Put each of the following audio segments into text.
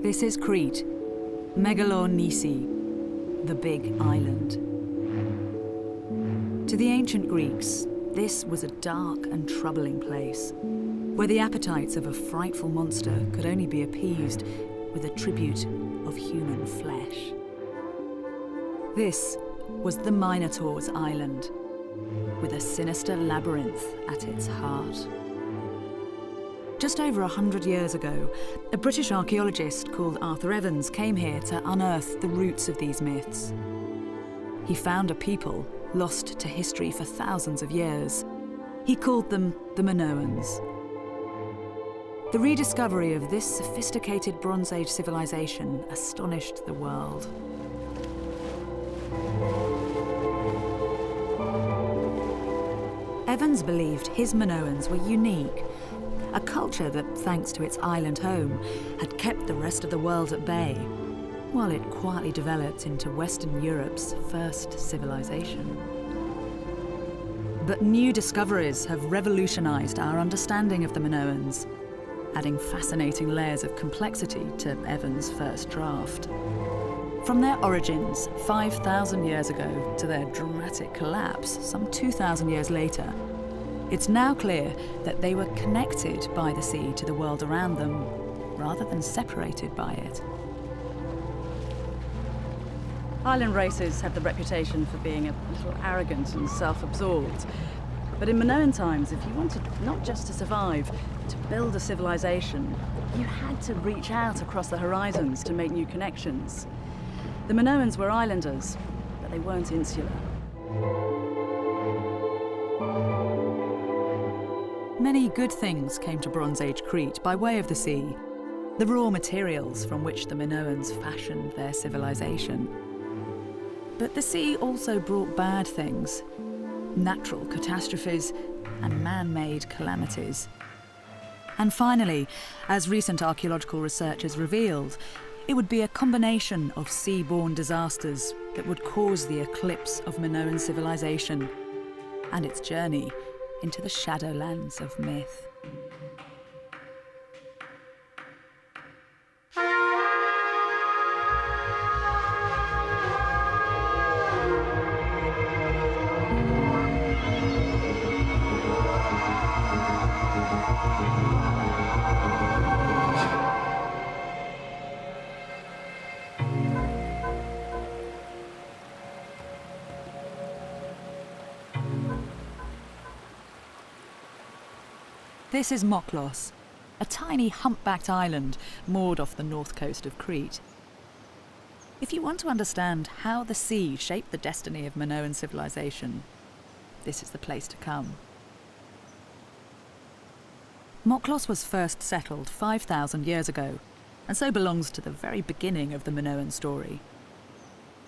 This is Crete, Megalonisi, the Big Island. To the ancient Greeks, this was a dark and troubling place, where the appetites of a frightful monster could only be appeased with a tribute of human flesh. This was the Minotaur's island, with a sinister labyrinth at its heart. Just over 100 years ago, a British archaeologist called Arthur Evans came here to unearth the roots of these myths. He found a people lost to history for thousands of years. He called them the Minoans. The rediscovery of this sophisticated Bronze Age civilization astonished the world. Evans believed his Minoans were unique, a culture that, thanks to its island home, had kept the rest of the world at bay, while it quietly developed into Western Europe's first civilization. But new discoveries have revolutionized our understanding of the Minoans, adding fascinating layers of complexity to Evans' first draft. From their origins 5,000 years ago to their dramatic collapse some 2,000 years later, it's now clear that they were connected by the sea to the world around them, rather than separated by it. Island races have the reputation for being a little arrogant and self-absorbed. But in Minoan times, if you wanted not just to survive, to build a civilization, you had to reach out across the horizons to make new connections. The Minoans were islanders, but they weren't insular. Many good things came to Bronze Age Crete by way of the sea, the raw materials from which the Minoans fashioned their civilization. But the sea also brought bad things, natural catastrophes and man-made calamities. And finally, as recent archaeological research has revealed, it would be a combination of sea-borne disasters that would cause the eclipse of Minoan civilization and its journey into the shadowlands of myth. This is Moklos, a tiny humpbacked island moored off the north coast of Crete. If you want to understand how the sea shaped the destiny of Minoan civilization, this is the place to come. Moklos was first settled 5,000 years ago, and so belongs to the very beginning of the Minoan story.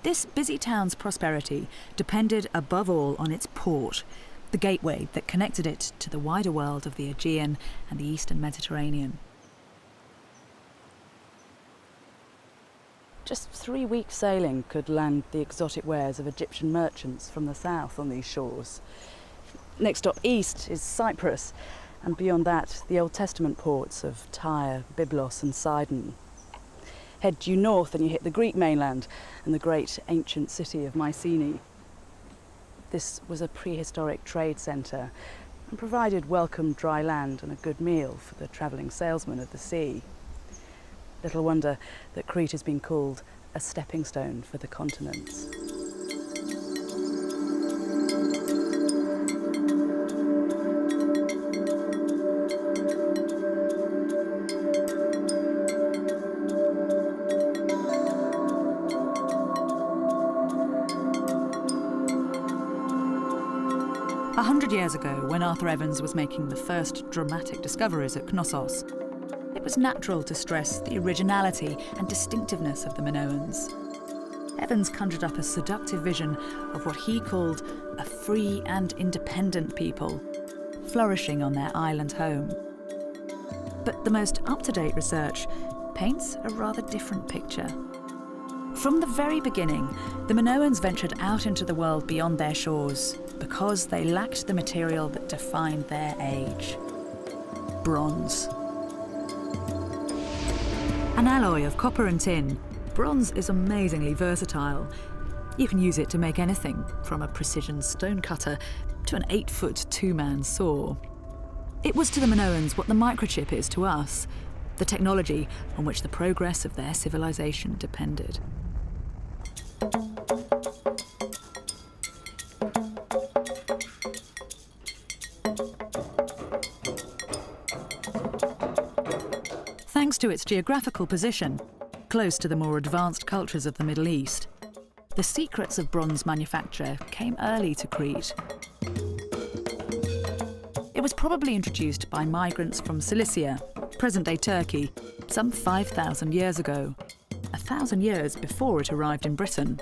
This busy town's prosperity depended above all on its port, the gateway that connected it to the wider world of the Aegean and the Eastern Mediterranean. Just 3 weeks sailing could land the exotic wares of Egyptian merchants from the south on these shores. Next stop east is Cyprus, and beyond that, the Old Testament ports of Tyre, Byblos and Sidon. Head due north and you hit the Greek mainland and the great ancient city of Mycenae. This was a prehistoric trade centre and provided welcome dry land and a good meal for the travelling salesmen of the sea. Little wonder that Crete has been called a stepping stone for the continents. A 100 years ago, when Arthur Evans was making the first dramatic discoveries at Knossos, it was natural to stress the originality and distinctiveness of the Minoans. Evans conjured up a seductive vision of what he called a free and independent people, flourishing on their island home. But the most up-to-date research paints a rather different picture. From the very beginning, the Minoans ventured out into the world beyond their shores because they lacked the material that defined their age: bronze. An alloy of copper and tin, bronze is amazingly versatile. You can use it to make anything, from a precision stone cutter to an 8-foot two-man saw. It was to the Minoans what the microchip is to us, the technology on which the progress of their civilization depended. Thanks to its geographical position, close to the more advanced cultures of the Middle East, the secrets of bronze manufacture came early to Crete. It was probably introduced by migrants from Cilicia, present-day Turkey, some 5,000 years ago, 1,000 years before it arrived in Britain.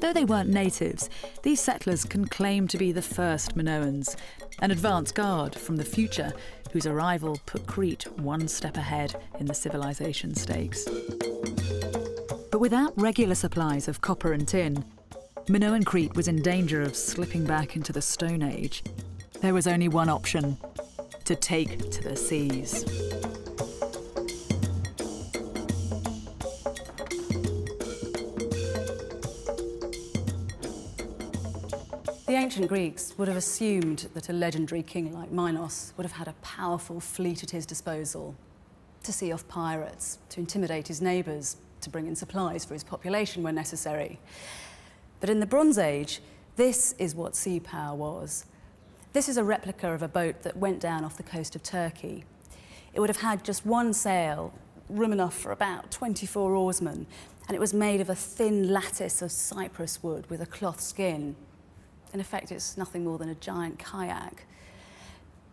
Though they weren't natives, these settlers can claim to be the first Minoans, an advance guard from the future whose arrival put Crete one step ahead in the civilization stakes. But without regular supplies of copper and tin, Minoan Crete was in danger of slipping back into the Stone Age. There was only one option: to take to the seas. The ancient Greeks would have assumed that a legendary king like Minos would have had a powerful fleet at his disposal to see off pirates, to intimidate his neighbours, to bring in supplies for his population when necessary. But in the Bronze Age, this is what sea power was. This is a replica of a boat that went down off the coast of Turkey. It would have had just one sail, room enough for about 24 oarsmen, and it was made of a thin lattice of cypress wood with a cloth skin. In effect, it's nothing more than a giant kayak.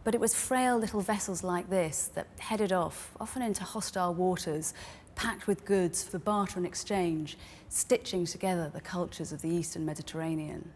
But it was frail little vessels like this that headed off, often into hostile waters, packed with goods for barter and exchange, stitching together the cultures of the Eastern Mediterranean.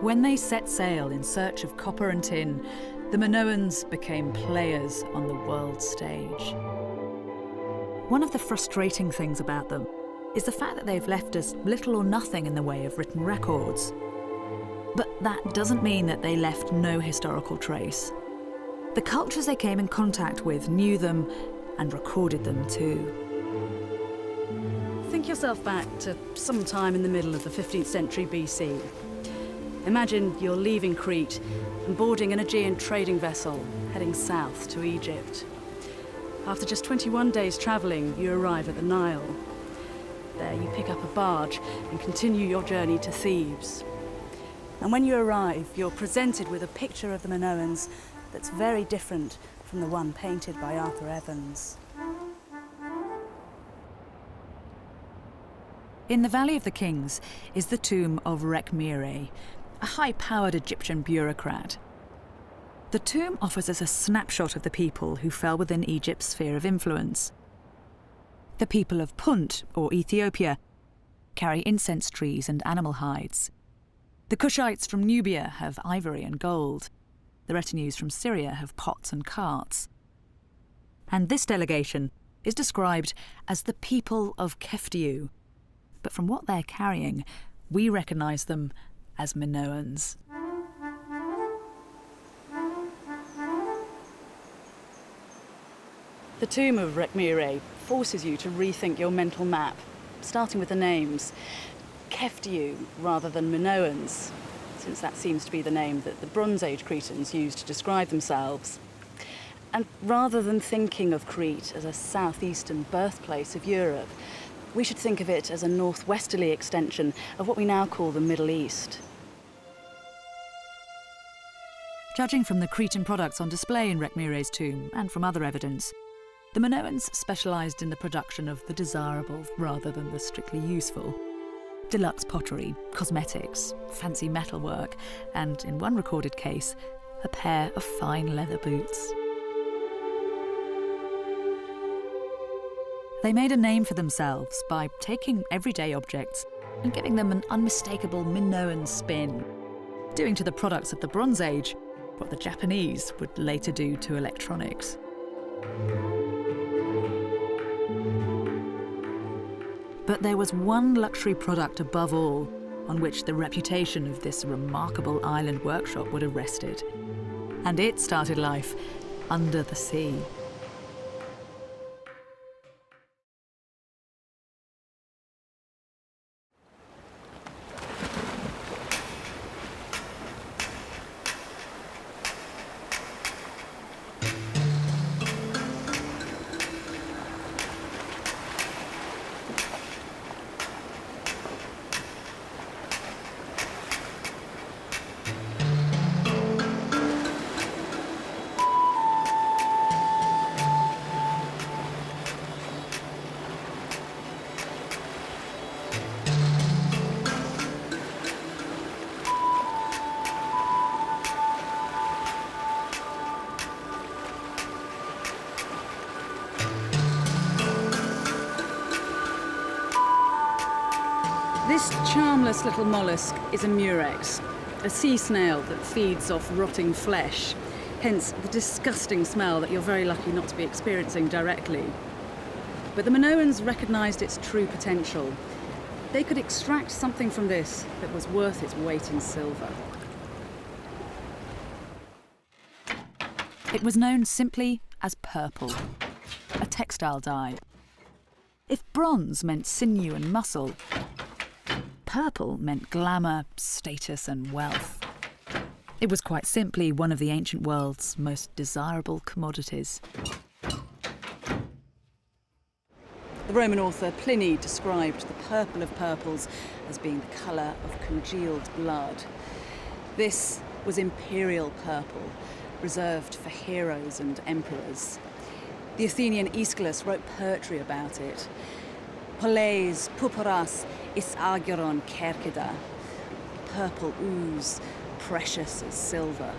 When they set sail in search of copper and tin, the Minoans became players on the world stage. One of the frustrating things about them is the fact that they've left us little or nothing in the way of written records. But that doesn't mean that they left no historical trace. The cultures they came in contact with knew them and recorded them too. Think yourself back to some time in the middle of the 15th century BC. Imagine you're leaving Crete and boarding an Aegean trading vessel heading south to Egypt. After just 21 days travelling, you arrive at the Nile. There you pick up a barge and continue your journey to Thebes. And when you arrive, you're presented with a picture of the Minoans that's very different from the one painted by Arthur Evans. In the Valley of the Kings is the tomb of Rekhmire, a high-powered Egyptian bureaucrat. The tomb offers us a snapshot of the people who fell within Egypt's sphere of influence. The people of Punt, or Ethiopia, carry incense trees and animal hides. The Cushites from Nubia have ivory and gold. The retinues from Syria have pots and carts. And this delegation is described as the people of Keftiu. But from what they're carrying, we recognise them as Minoans. The tomb of Rekhmire forces you to rethink your mental map, starting with the names. Keftiu rather than Minoans, since that seems to be the name that the Bronze Age Cretans used to describe themselves. And rather than thinking of Crete as a southeastern birthplace of Europe, we should think of it as a northwesterly extension of what we now call the Middle East. Judging from the Cretan products on display in Rekhmire's tomb and from other evidence, the Minoans specialised in the production of the desirable rather than the strictly useful. Deluxe pottery, cosmetics, fancy metalwork, and, in one recorded case, a pair of fine leather boots. They made a name for themselves by taking everyday objects and giving them an unmistakable Minoan spin. doing to the products of the Bronze Age what the Japanese would later do to electronics. But there was one luxury product above all on which the reputation of this remarkable island workshop would have rested. And it started life under the sea. This charmless little mollusk is a murex, a sea snail that feeds off rotting flesh, hence the disgusting smell that you're very lucky not to be experiencing directly. But the Minoans recognised its true potential. They could extract something from this that was worth its weight in silver. It was known simply as purple, a textile dye. If bronze meant sinew and muscle, purple meant glamour, status and wealth. It was quite simply one of the ancient world's most desirable commodities. The Roman author Pliny described the purple of purples as being the colour of congealed blood. This was imperial purple, reserved for heroes and emperors. The Athenian Aeschylus wrote poetry about it. Polleis purpuras is ageron kerkida, purple ooze, precious as silver.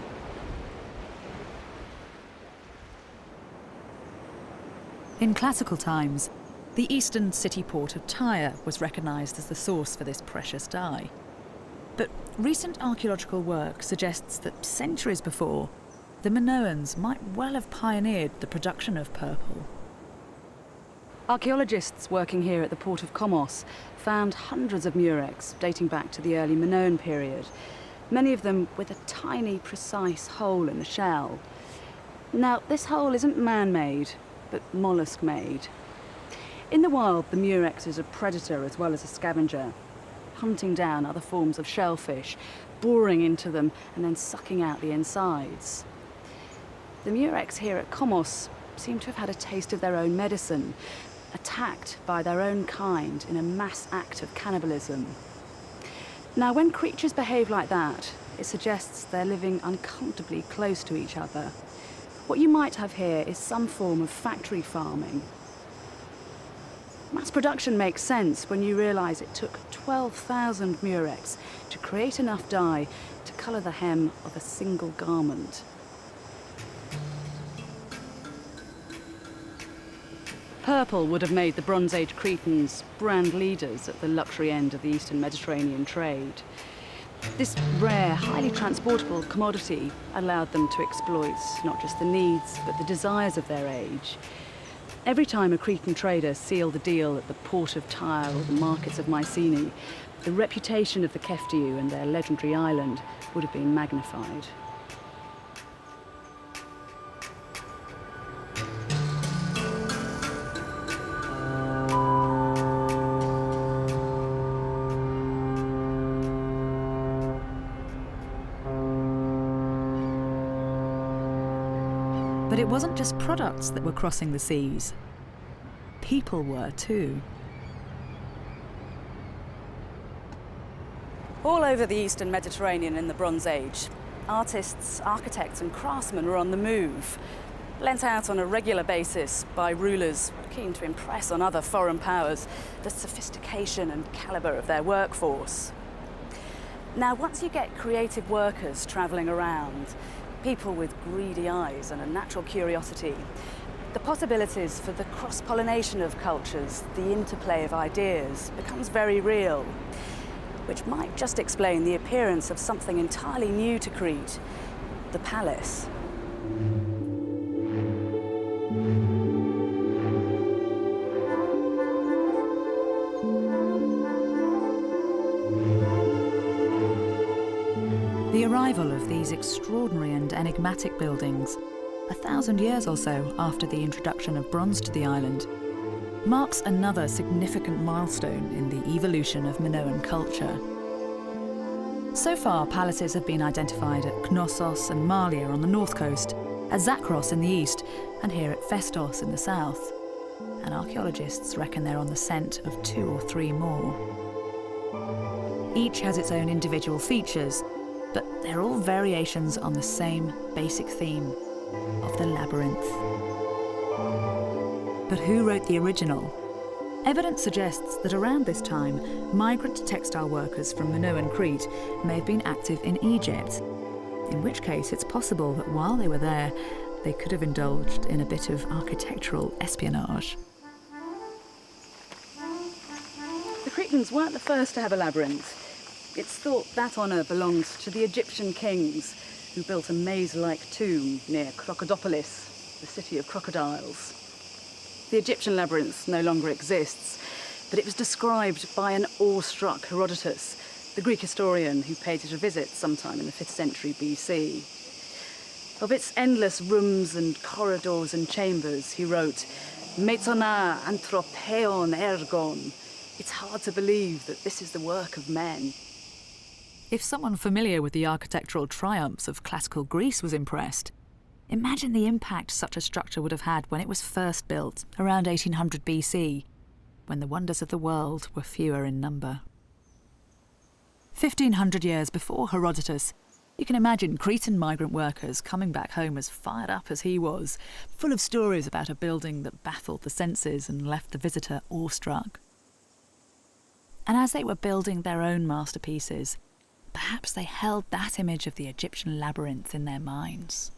In classical times, the eastern city port of Tyre was recognised as the source for this precious dye. But recent archaeological work suggests that centuries before, the Minoans might well have pioneered the production of purple. Archaeologists working here at the port of Commos found hundreds of murex dating back to the early Minoan period, many of them with a tiny, precise hole in the shell. Now, this hole isn't man-made, but mollusk-made. In the wild, the murex is a predator as well as a scavenger, hunting down other forms of shellfish, boring into them and then sucking out the insides. The murex here at Commos seem to have had a taste of their own medicine, attacked by their own kind in a mass act of cannibalism. Now, when creatures behave like that, it suggests they're living uncomfortably close to each other. What you might have here is some form of factory farming. Mass production makes sense when you realise it took 12,000 murex to create enough dye to colour the hem of a single garment. Purple would have made the Bronze Age Cretans brand leaders at the luxury end of the Eastern Mediterranean trade. This rare, highly transportable commodity allowed them to exploit not just the needs, but the desires of their age. Every time a Cretan trader sealed a deal at the port of Tyre or the markets of Mycenae, the reputation of the Keftiu and their legendary island would have been magnified. But it wasn't just products that were crossing the seas. People were too. All over the Eastern Mediterranean in the Bronze Age, artists, architects and craftsmen were on the move, lent out on a regular basis by rulers keen to impress on other foreign powers the sophistication and calibre of their workforce. Now, once you get creative workers travelling around, people with greedy eyes and a natural curiosity, the possibilities for the cross-pollination of cultures, the interplay of ideas, becomes very real. which might just explain the appearance of something entirely new to Crete, the palace. The arrival of these extraordinary and enigmatic buildings, 1,000 years or so after the introduction of bronze to the island, marks another significant milestone in the evolution of Minoan culture. So far, palaces have been identified at Knossos and Malia on the north coast, at Zakros in the east, and here at Festos in the south. And archaeologists reckon they're on the scent of 2 or 3 more. Each has its own individual features, but they're all variations on the same basic theme of the labyrinth. But who wrote the original? Evidence suggests that around this time, migrant textile workers from Minoan Crete may have been active in Egypt, in which case it's possible that while they were there, they could have indulged in a bit of architectural espionage. The Cretans weren't the first to have a labyrinth. It's thought that honour belongs to the Egyptian kings who built a maze-like tomb near Crocodipolis, the city of crocodiles. The Egyptian labyrinth no longer exists, but it was described by an awestruck Herodotus, the Greek historian who paid it a visit sometime in the 5th century BC. Of its endless rooms and corridors and chambers, he wrote, "Metona anthropeon ergon." It's hard to believe that this is the work of men. If someone familiar with the architectural triumphs of classical Greece was impressed, imagine the impact such a structure would have had when it was first built, around 1800 BC, when the wonders of the world were fewer in number. 1,500 years before Herodotus, you can imagine Cretan migrant workers coming back home as fired up as he was, full of stories about a building that baffled the senses and left the visitor awestruck. And as they were building their own masterpieces, perhaps they held that image of the Egyptian labyrinth in their minds.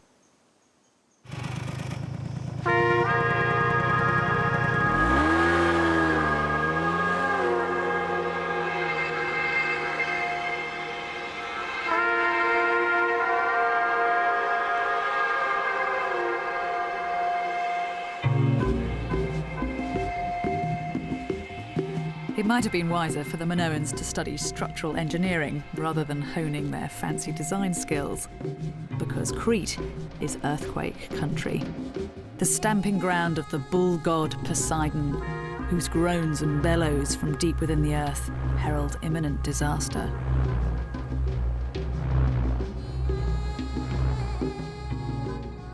It might have been wiser for the Minoans to study structural engineering rather than honing their fancy design skills, because Crete is earthquake country, the stamping ground of the bull god Poseidon, whose groans and bellows from deep within the earth herald imminent disaster.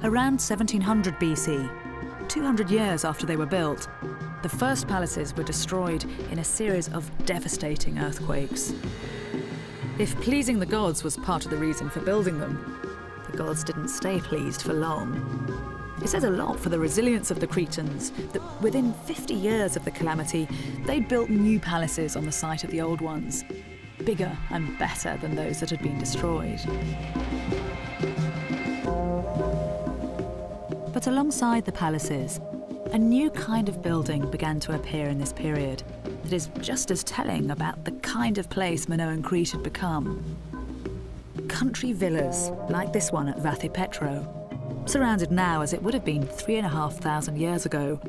Around 1700 BC, 200 years after they were built, the first palaces were destroyed in a series of devastating earthquakes. If pleasing the gods was part of the reason for building them, the gods didn't stay pleased for long. It says a lot for the resilience of the Cretans that within 50 years of the calamity, they'd built new palaces on the site of the old ones, bigger and better than those that had been destroyed. But alongside the palaces, a new kind of building began to appear in this period that is just as telling about the kind of place Minoan Crete had become. Country villas, like this one at Vathipetro, surrounded now as it would have been 3,500 years ago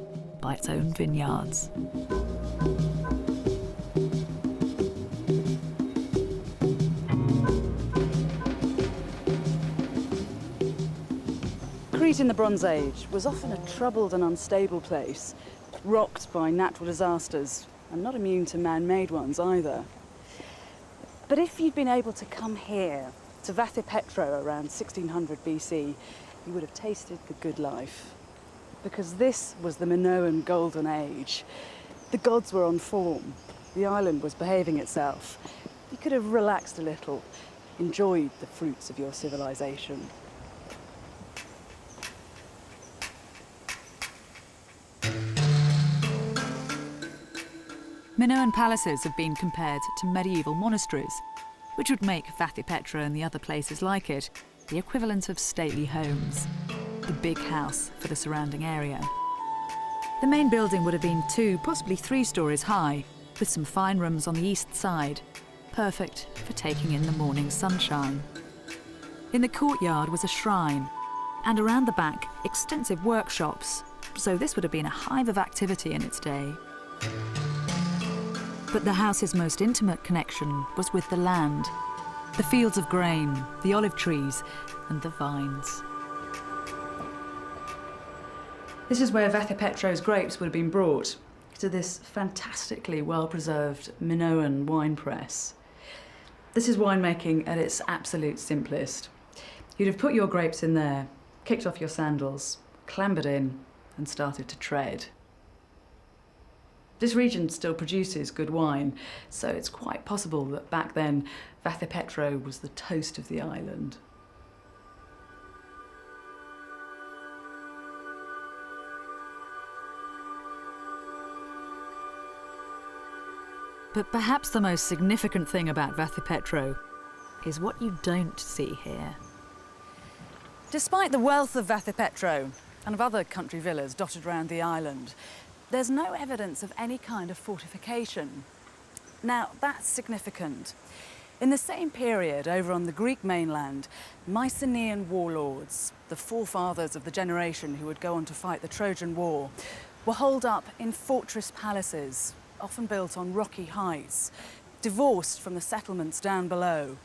by its own vineyards. Crete in the Bronze Age was often a troubled and unstable place, rocked by natural disasters, and not immune to man-made ones either. But if you'd been able to come here, to Vathipetro around 1600 BC, you would have tasted the good life. Because this was the Minoan Golden Age. The gods were on form, the island was behaving itself. You could have relaxed a little, enjoyed the fruits of your civilization. Minoan palaces have been compared to medieval monasteries, which would make Vathipetro and the other places like it the equivalent of stately homes, the big house for the surrounding area. The main building would have been 2, possibly 3 stories high, with some fine rooms on the east side, perfect for taking in the morning sunshine. In the courtyard was a shrine, and around the back, extensive workshops, so this would have been a hive of activity in its day. But the house's most intimate connection was with the land, the fields of grain, the olive trees, and the vines. This is where Vathipetro's grapes would have been brought to this fantastically well-preserved Minoan wine press. This is winemaking at its absolute simplest. You'd have put your grapes in there, kicked off your sandals, clambered in, and started to tread. This region still produces good wine, so it's quite possible that back then Vathipetro was the toast of the island. But perhaps the most significant thing about Vathipetro is what you don't see here. Despite the wealth of Vathipetro and of other country villas dotted around the island, there's no evidence of any kind of fortification. Now, that's significant. In the same period, over on the Greek mainland, Mycenaean warlords, the forefathers of the generation who would go on to fight the Trojan War, were holed up in fortress palaces, often built on rocky heights, divorced from the settlements down below,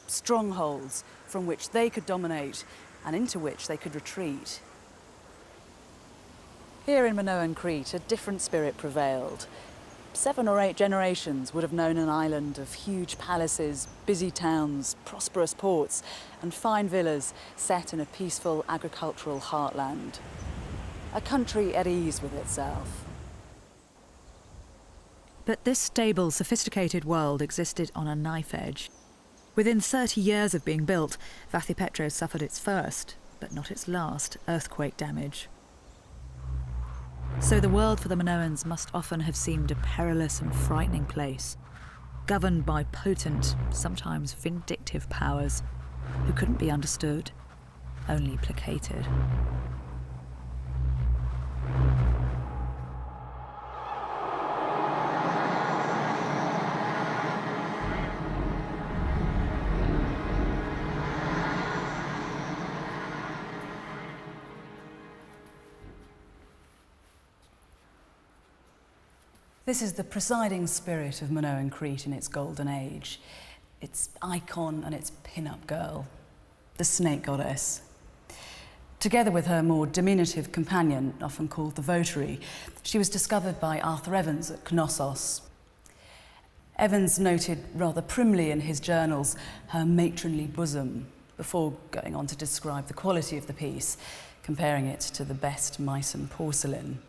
strongholds from which they could dominate and into which they could retreat. Here in Minoan Crete, a different spirit prevailed. 7 or 8 generations would have known an island of huge palaces, busy towns, prosperous ports, and fine villas set in a peaceful agricultural heartland. A country at ease with itself. But this stable, sophisticated world existed on a knife edge. Within 30 years of being built, Vathipetro suffered its first, but not its last, earthquake damage. So the world for the Minoans must often have seemed a perilous and frightening place, governed by potent, sometimes vindictive powers who couldn't be understood, only placated. This is the presiding spirit of Minoan Crete in its golden age, its icon and its pin-up girl, the snake goddess. Together with her more diminutive companion, often called the votary, she was discovered by Arthur Evans at Knossos. Evans noted rather primly in his journals her matronly bosom, before going on to describe the quality of the piece, comparing it to the best Mycenaean porcelain.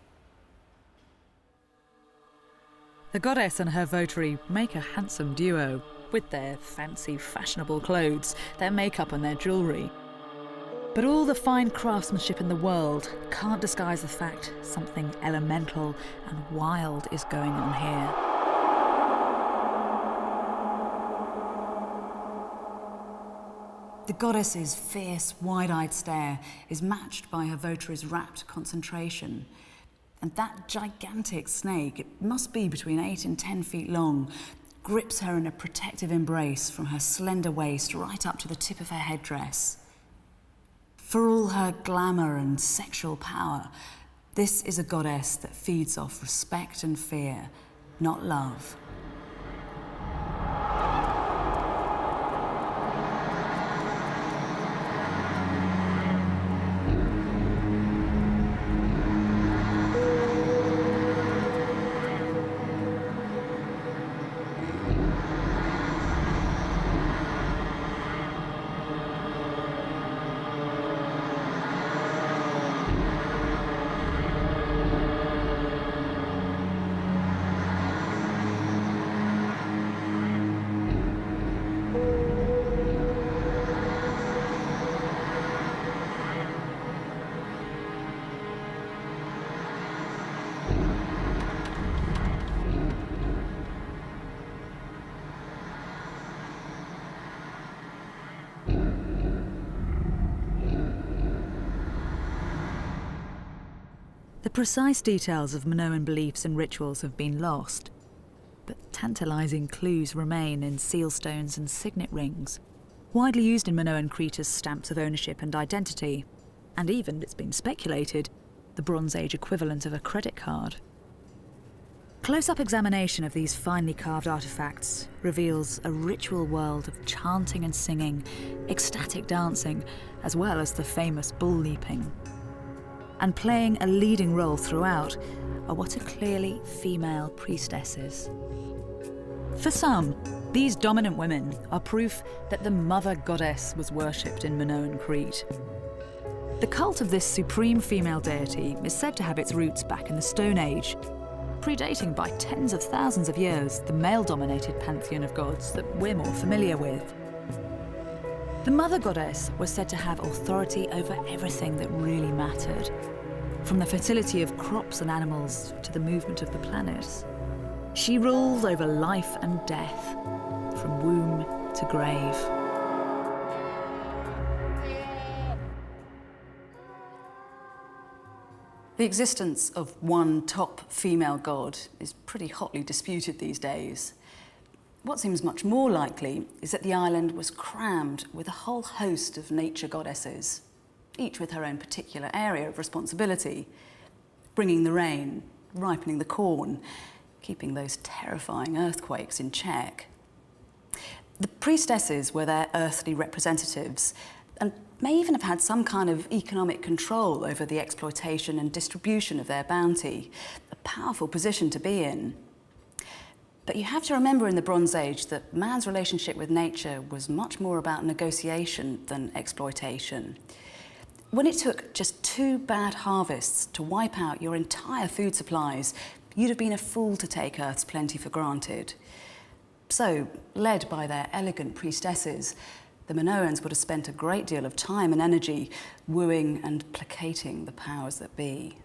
The goddess and her votary make a handsome duo, with their fancy, fashionable clothes, their makeup and their jewellery. But all the fine craftsmanship in the world can't disguise the fact something elemental and wild is going on here. The goddess's fierce, wide-eyed stare is matched by her votary's rapt concentration. And that gigantic snake, it must be between 8 and 10 feet long, grips her in a protective embrace from her slender waist right up to the tip of her headdress. For all her glamour and sexual power, this is a goddess that feeds off respect and fear, not love. The precise details of Minoan beliefs and rituals have been lost, but tantalising clues remain in seal stones and signet rings, widely used in Minoan Crete as stamps of ownership and identity, and even, it's been speculated, the Bronze Age equivalent of a credit card. Close-up examination of these finely carved artefacts reveals a ritual world of chanting and singing, ecstatic dancing, as well as the famous bull leaping. And playing a leading role throughout are what are clearly female priestesses. For some, these dominant women are proof that the mother goddess was worshipped in Minoan Crete. The cult of this supreme female deity is said to have its roots back in the Stone Age, predating by tens of thousands of years the male-dominated pantheon of gods that we're more familiar with. The mother goddess was said to have authority over everything that really mattered, from the fertility of crops and animals to the movement of the planets. She ruled over life and death, from womb to grave. The existence of one top female god is pretty hotly disputed these days. What seems much more likely is that the island was crammed with a whole host of nature goddesses, each with her own particular area of responsibility, bringing the rain, ripening the corn, keeping those terrifying earthquakes in check. The priestesses were their earthly representatives and may even have had some kind of economic control over the exploitation and distribution of their bounty, a powerful position to be in. But you have to remember in the Bronze Age that man's relationship with nature was much more about negotiation than exploitation. When it took just 2 bad harvests to wipe out your entire food supplies, you'd have been a fool to take Earth's plenty for granted. So, led by their elegant priestesses, the Minoans would have spent a great deal of time and energy wooing and placating the powers that be.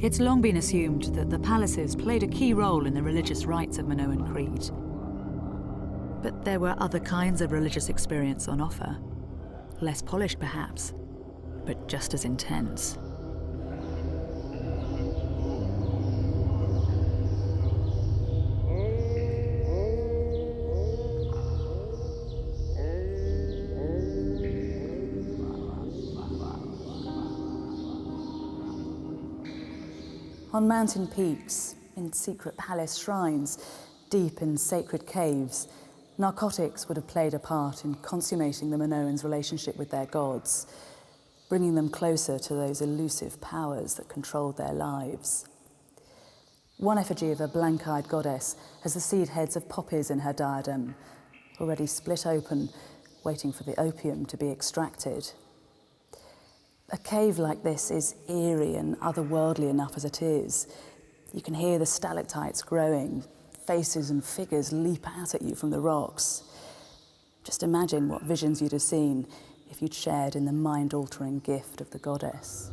It's long been assumed that the palaces played a key role in the religious rites of Minoan Crete. But there were other kinds of religious experience on offer. Less polished, perhaps, but just as intense. On mountain peaks, in secret palace shrines, deep in sacred caves, narcotics would have played a part in consummating the Minoans' relationship with their gods, bringing them closer to those elusive powers that controlled their lives. One effigy of a blank-eyed goddess has the seed heads of poppies in her diadem, already split open, waiting for the opium to be extracted. A cave like this is eerie and otherworldly enough as it is. You can hear the stalactites growing, faces and figures leap out at you from the rocks. Just imagine what visions you'd have seen if you'd shared in the mind-altering gift of the goddess.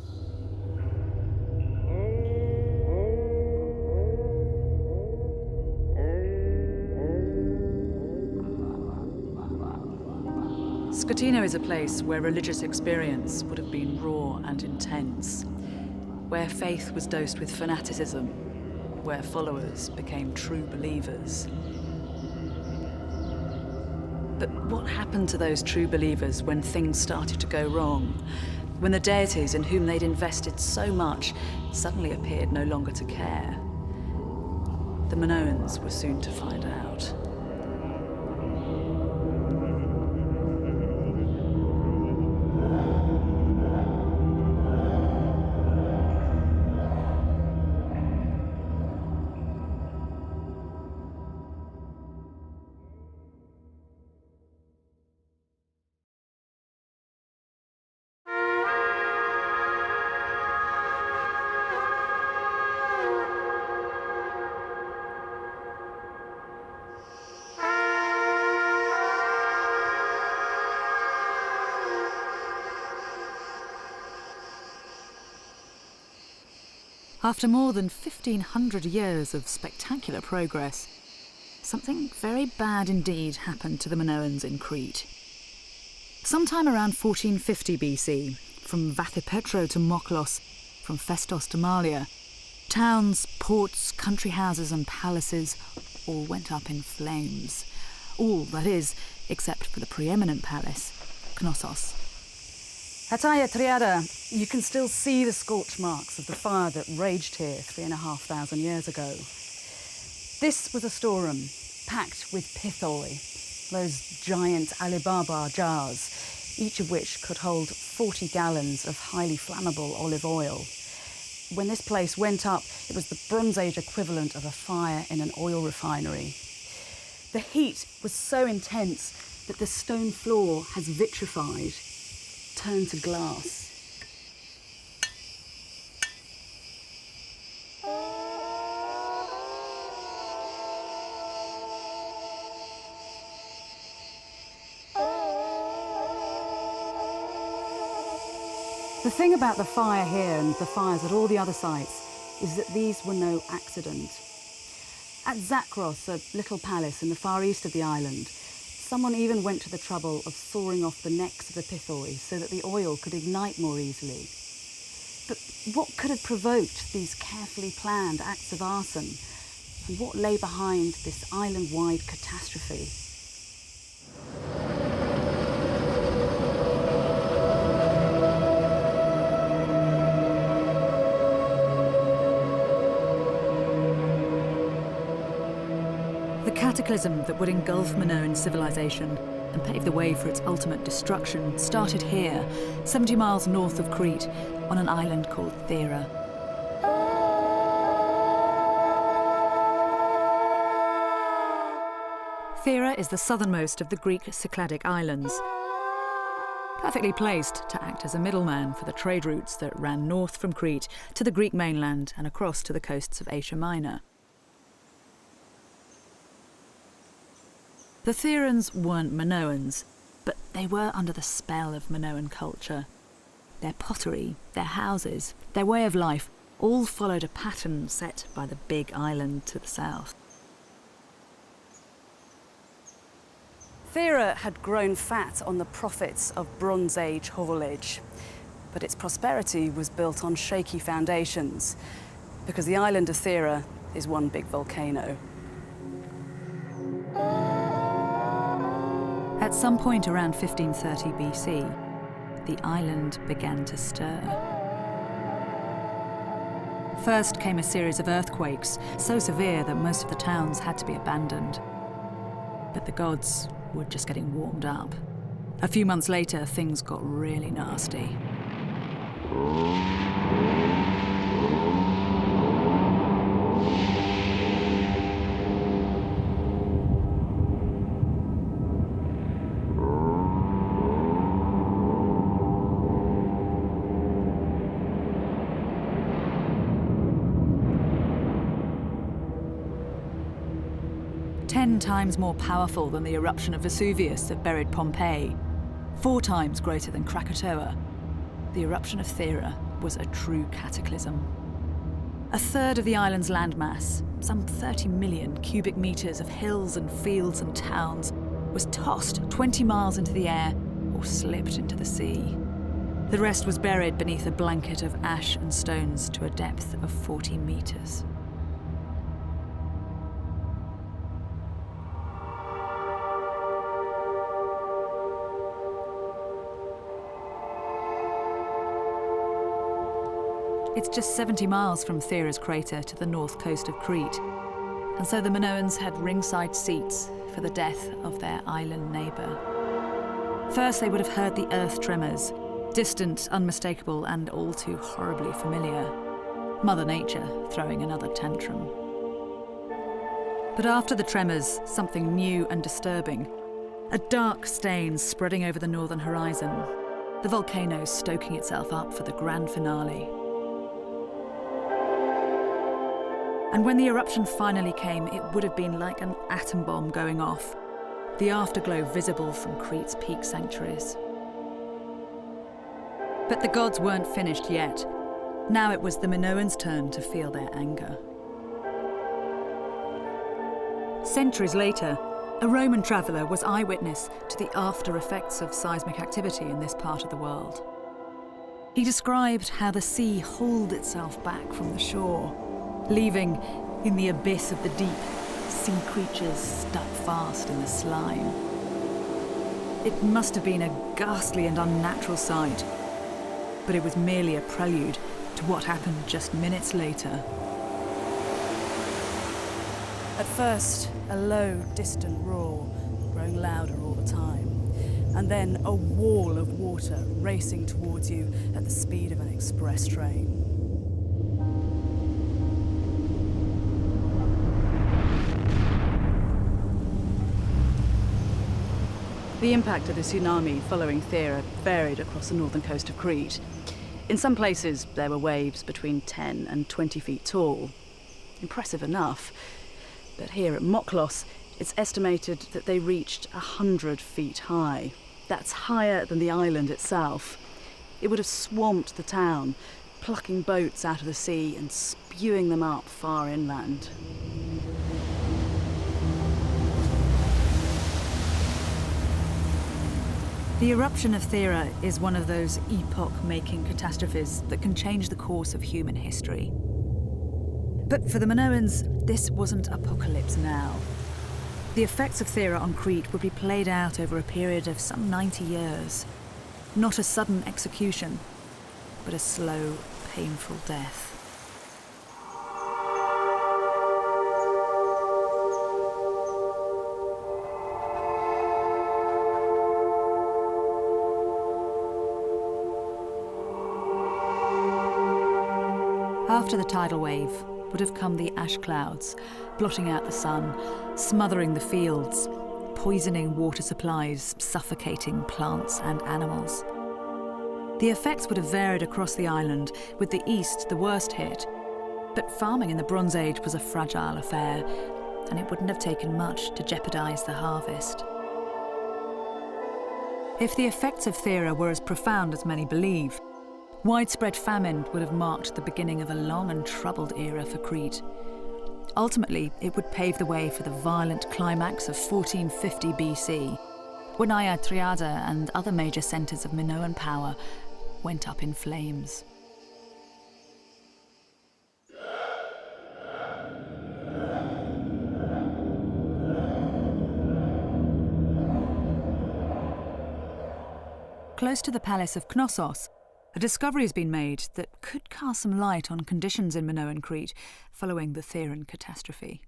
Scotino is a place where religious experience would have been raw and intense, where faith was dosed with fanaticism, where followers became true believers. But what happened to those true believers when things started to go wrong? When the deities in whom they'd invested so much suddenly appeared no longer to care? The Minoans were soon to find out. After more than 1,500 years of spectacular progress, something very bad indeed happened to the Minoans in Crete. Sometime around 1450 BC, from Vathipetro to Moklos, from Festos to Malia, towns, ports, country houses and palaces all went up in flames. All, that is, except for the preeminent palace, Knossos. At Hagia Triada, you can still see the scorch marks of the fire that raged here 3,500 years ago. This was a storeroom packed with pithoi, those giant Alibaba jars, each of which could hold 40 gallons of highly flammable olive oil. When this place went up, it was the Bronze Age equivalent of a fire in an oil refinery. The heat was so intense that the stone floor has vitrified, turned to glass. The thing about the fire here and the fires at all the other sites is that these were no accident. At Zakros, a little palace in the far east of the island, someone even went to the trouble of sawing off the necks of the pithoi so that the oil could ignite more easily. But what could have provoked these carefully planned acts of arson? And what lay behind this island-wide catastrophe? The cataclysm that would engulf Minoan civilization and pave the way for its ultimate destruction started here, 70 miles north of Crete, on an island called Thera. Thera is the southernmost of the Greek Cycladic islands, perfectly placed to act as a middleman for the trade routes that ran north from Crete to the Greek mainland and across to the coasts of Asia Minor. The Therans weren't Minoans, but they were under the spell of Minoan culture. Their pottery, their houses, their way of life all followed a pattern set by the big island to the south. Thera had grown fat on the profits of Bronze Age haulage, but its prosperity was built on shaky foundations, because the island of Thera is one big volcano. At some point around 1530 BC, the island began to stir. First came a series of earthquakes, so severe that most of the towns had to be abandoned. But the gods were just getting warmed up. A few months later, things got really nasty. Ten times more powerful than the eruption of Vesuvius that buried Pompeii, 4 times greater than Krakatoa, the eruption of Thera was a true cataclysm. A third of the island's landmass, some 30 million cubic meters of hills and fields and towns, was tossed 20 miles into the air or slipped into the sea. The rest was buried beneath a blanket of ash and stones to a depth of 40 meters. It's just 70 miles from Thera's crater to the north coast of Crete, and so the Minoans had ringside seats for the death of their island neighbour. First, they would have heard the earth tremors, distant, unmistakable, and all too horribly familiar. Mother Nature throwing another tantrum. But after the tremors, something new and disturbing. A dark stain spreading over the northern horizon, the volcano stoking itself up for the grand finale. And when the eruption finally came, it would have been like an atom bomb going off, the afterglow visible from Crete's peak sanctuaries. But the gods weren't finished yet. Now it was the Minoans' turn to feel their anger. Centuries later, A Roman traveller was eyewitness to the after effects of seismic activity in this part of the world. He described how the sea hauled itself back from the shore, leaving, in the abyss of the deep, sea creatures stuck fast in the slime. It must have been a ghastly and unnatural sight, but it was merely a prelude to what happened just minutes later. At first, a low, distant roar, growing louder all the time, and then a wall of water racing towards you at the speed of an express train. The impact of the tsunami following Thera varied across the northern coast of Crete. In some places, there were waves between 10 and 20 feet tall. Impressive enough. But here at Moklos, it's estimated that they reached 100 feet high. That's higher than the island itself. It would have swamped the town, plucking boats out of the sea and spewing them up far inland. The eruption of Thera is one of those epoch-making catastrophes that can change the course of human history. But for the Minoans, this wasn't apocalypse now. The effects of Thera on Crete would be played out over a period of some 90 years. Not a sudden execution, but a slow, painful death. After the tidal wave would have come the ash clouds, blotting out the sun, smothering the fields, poisoning water supplies, suffocating plants and animals. The effects would have varied across the island, with the east the worst hit. But farming in the Bronze Age was a fragile affair, and it wouldn't have taken much to jeopardise the harvest. If the effects of Thera were as profound as many believe, widespread famine would have marked the beginning of a long and troubled era for Crete. Ultimately, it would pave the way for the violent climax of 1450 BC, when Triada and other major centres of Minoan power went up in flames. Close to the palace of Knossos, a discovery has been made that could cast some light on conditions in Minoan Crete following the Theran catastrophe.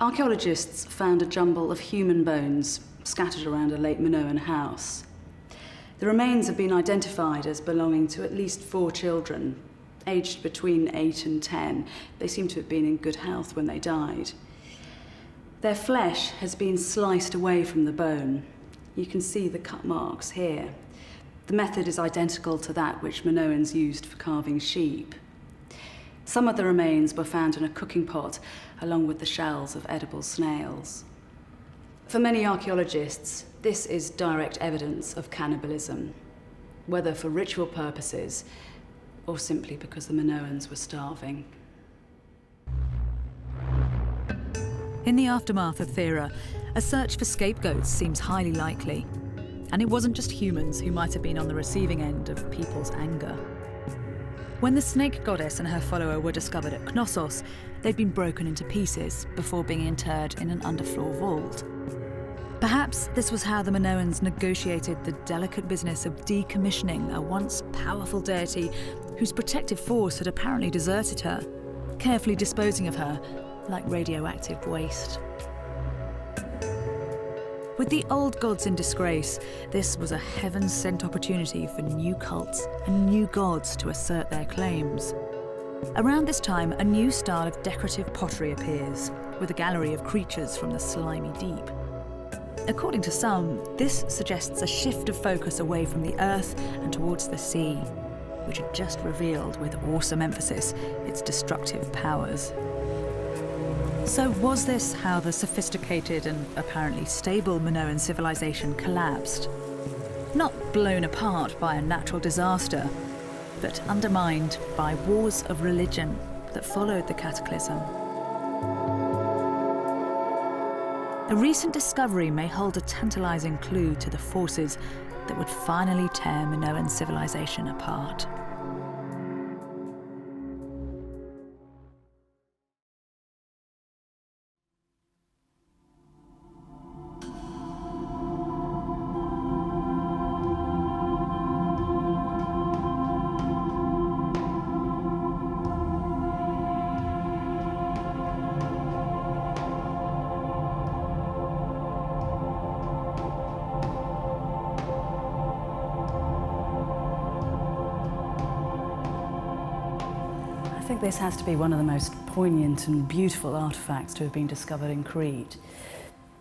Archaeologists found a jumble of human bones scattered around a late Minoan house. The remains have been identified as belonging to at least 4 children, aged between 8 and 10. They seem to have been in good health when they died. Their flesh has been sliced away from the bone. You can see the cut marks here. The method is identical to that which Minoans used for carving sheep. Some of the remains were found in a cooking pot, along with the shells of edible snails. For many archaeologists, this is direct evidence of cannibalism, whether for ritual purposes or simply because the Minoans were starving. In the aftermath of Thera, a search for scapegoats seems highly likely. And it wasn't just humans who might have been on the receiving end of people's anger. When the snake goddess and her follower were discovered at Knossos, they'd been broken into pieces before being interred in an underfloor vault. Perhaps this was how the Minoans negotiated the delicate business of decommissioning a once powerful deity whose protective force had apparently deserted her, carefully disposing of her like radioactive waste. With the old gods in disgrace, this was a heaven-sent opportunity for new cults and new gods to assert their claims. Around this time, a new style of decorative pottery appears, with a gallery of creatures from the slimy deep. According to some, this suggests a shift of focus away from the earth and towards the sea, which had just revealed with awesome emphasis its destructive powers. So was this how the sophisticated and apparently stable Minoan civilization collapsed? Not blown apart by a natural disaster, but undermined by wars of religion that followed the cataclysm. a recent discovery may hold a tantalizing clue to the forces that would finally tear Minoan civilization apart. I think this has to be one of the most poignant and beautiful artefacts to have been discovered in Crete.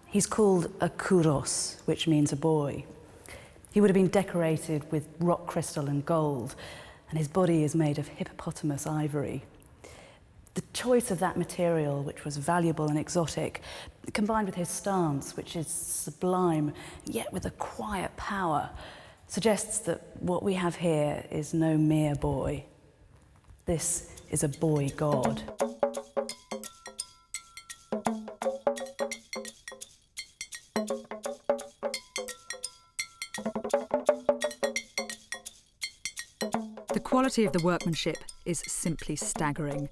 He's called a kouros, which means a boy. He would have been decorated with rock crystal and gold, and his body is made of hippopotamus ivory. The choice of that material, which was valuable and exotic, combined with his stance, which is sublime, yet with a quiet power, suggests that what we have here is no mere boy. This is a boy god. The quality of the workmanship is simply staggering.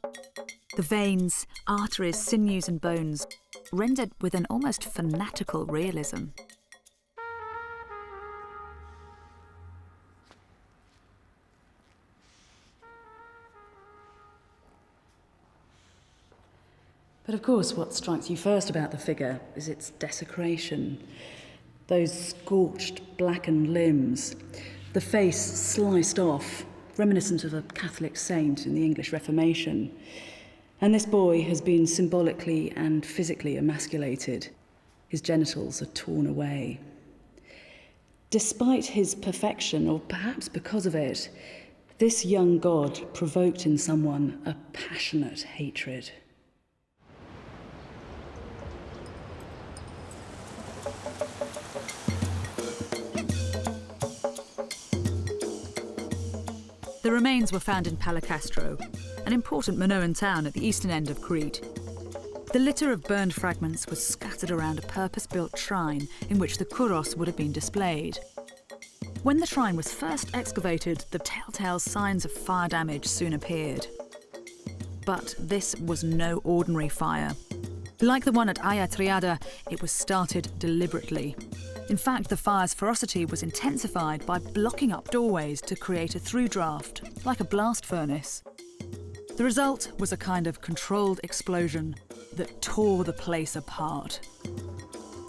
The veins, arteries, sinews and bones rendered with an almost fanatical realism. But of course, what strikes you first about the figure is its desecration. Those scorched, blackened limbs, the face sliced off, reminiscent of a Catholic saint in the English Reformation. And this boy has been symbolically and physically emasculated. His genitals are torn away. Despite his perfection, or perhaps because of it, this young god provoked in someone a passionate hatred. The remains were found in Palakastro, an important Minoan town at the eastern end of Crete. The litter of burned fragments was scattered around a purpose-built shrine in which the kouros would have been displayed. When the shrine was first excavated, the telltale signs of fire damage soon appeared. But this was no ordinary fire. Like the one at Aya Triada, it was started deliberately. In fact, the fire's ferocity was intensified by blocking up doorways to create a through draft, like a blast furnace. The result was a kind of controlled explosion that tore the place apart.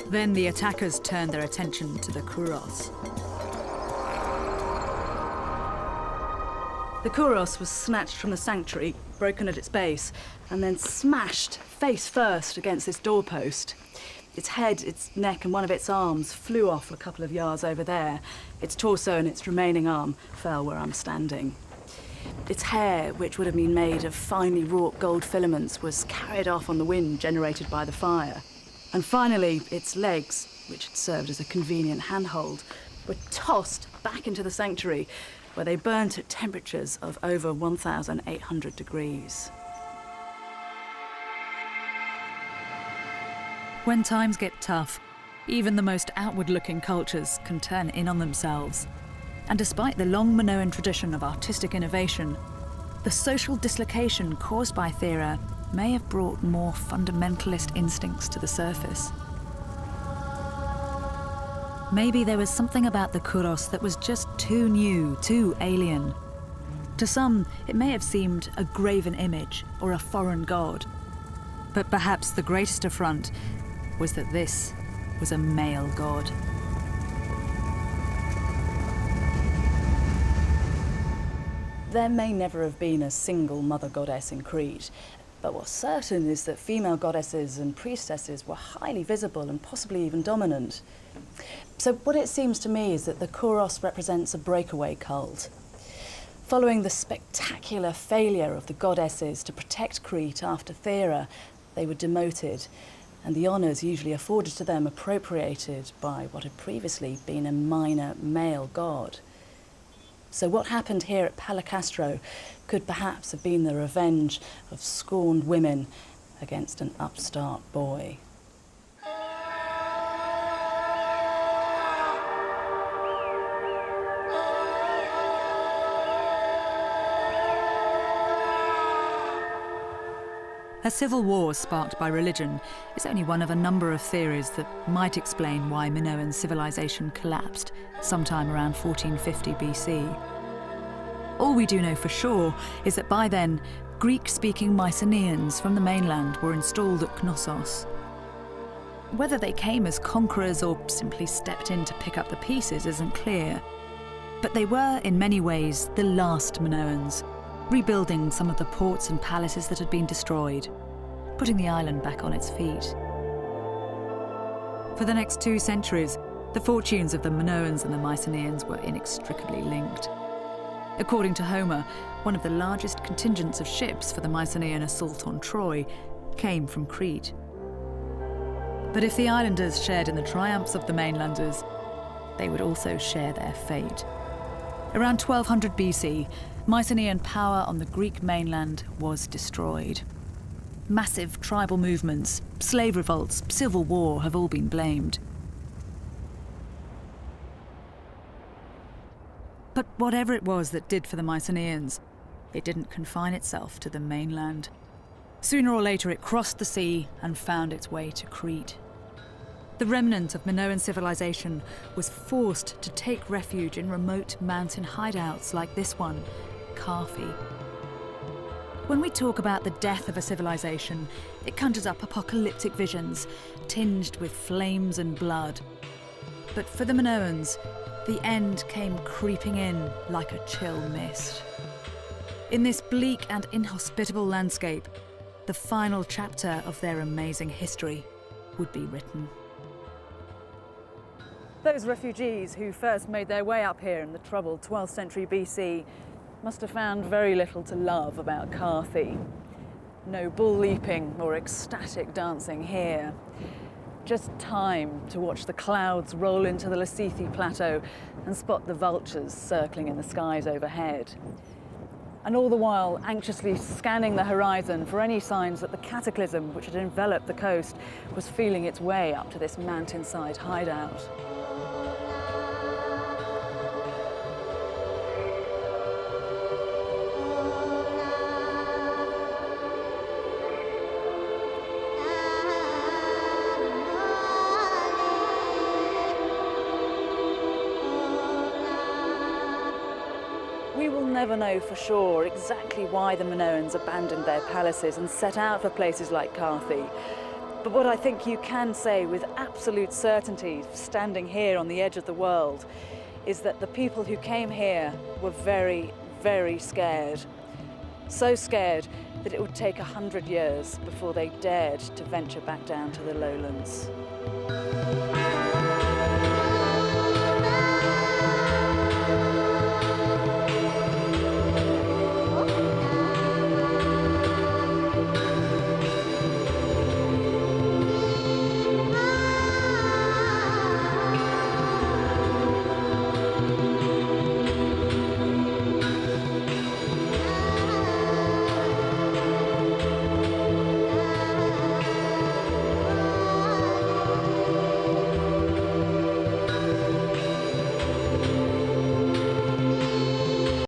Then the attackers turned their attention to the kouros. The kouros was snatched from the sanctuary, broken at its base, and then smashed face first against this doorpost. Its head, its neck and one of its arms flew off a couple of yards over there. Its torso and its remaining arm fell where I'm standing. Its hair, which would have been made of finely wrought gold filaments, was carried off on the wind generated by the fire. And finally, its legs, which had served as a convenient handhold, were tossed back into the sanctuary, where they burnt at temperatures of over 1,800 degrees. When times get tough, even the most outward-looking cultures can turn in on themselves. And despite the long Minoan tradition of artistic innovation, the social dislocation caused by Thera may have brought more fundamentalist instincts to the surface. Maybe there was something about the kouros that was just too new, too alien. To some, it may have seemed a graven image or a foreign god. But perhaps the greatest affront was that this was a male god. There may never have been a single mother goddess in Crete, but what's certain is that female goddesses and priestesses were highly visible and possibly even dominant. So what it seems to me is that the kouros represents a breakaway cult. Following the spectacular failure of the goddesses to protect Crete after Thera, they were demoted, and the honours usually afforded to them appropriated by what had previously been a minor male god. So what happened here at Palakastro could perhaps have been the revenge of scorned women against an upstart boy. A civil war sparked by religion is only one of a number of theories that might explain why Minoan civilization collapsed sometime around 1450 BC. All we do know for sure is that by then, Greek-speaking Mycenaeans from the mainland were installed at Knossos. Whether they came as conquerors or simply stepped in to pick up the pieces isn't clear. But they were, in many ways, the last Minoans, rebuilding some of the ports and palaces that had been destroyed, putting the island back on its feet. For the next 2 centuries, the fortunes of the Minoans and the Mycenaeans were inextricably linked. According to Homer, one of the largest contingents of ships for the Mycenaean assault on Troy came from Crete. But if the islanders shared in the triumphs of the mainlanders, they would also share their fate. Around 1200 BC, Mycenaean power on the Greek mainland was destroyed. Massive tribal movements, slave revolts, civil war have all been blamed. But whatever it was that did for the Mycenaeans, it didn't confine itself to the mainland. Sooner or later it crossed the sea and found its way to Crete. The remnant of Minoan civilization was forced to take refuge in remote mountain hideouts like this one, Carthy. When we talk about the death of a civilization, it conjures up apocalyptic visions, tinged with flames and blood. But for the Minoans, the end came creeping in like a chill mist. In this bleak and inhospitable landscape, the final chapter of their amazing history would be written. Those refugees who first made their way up here in the troubled 12th century BC must have found very little to love about Carthy. No bull leaping or ecstatic dancing here. Just time to watch the clouds roll into the Lassithi plateau and spot the vultures circling in the skies overhead. And all the while anxiously scanning the horizon for any signs that the cataclysm which had enveloped the coast was feeling its way up to this mountainside hideout. We will never know for sure exactly why the Minoans abandoned their palaces and set out for places like Carthy. But what I think you can say with absolute certainty, standing here on the edge of the world, is that the people who came here were very, very scared. So scared that it would take 100 years before they dared to venture back down to the lowlands.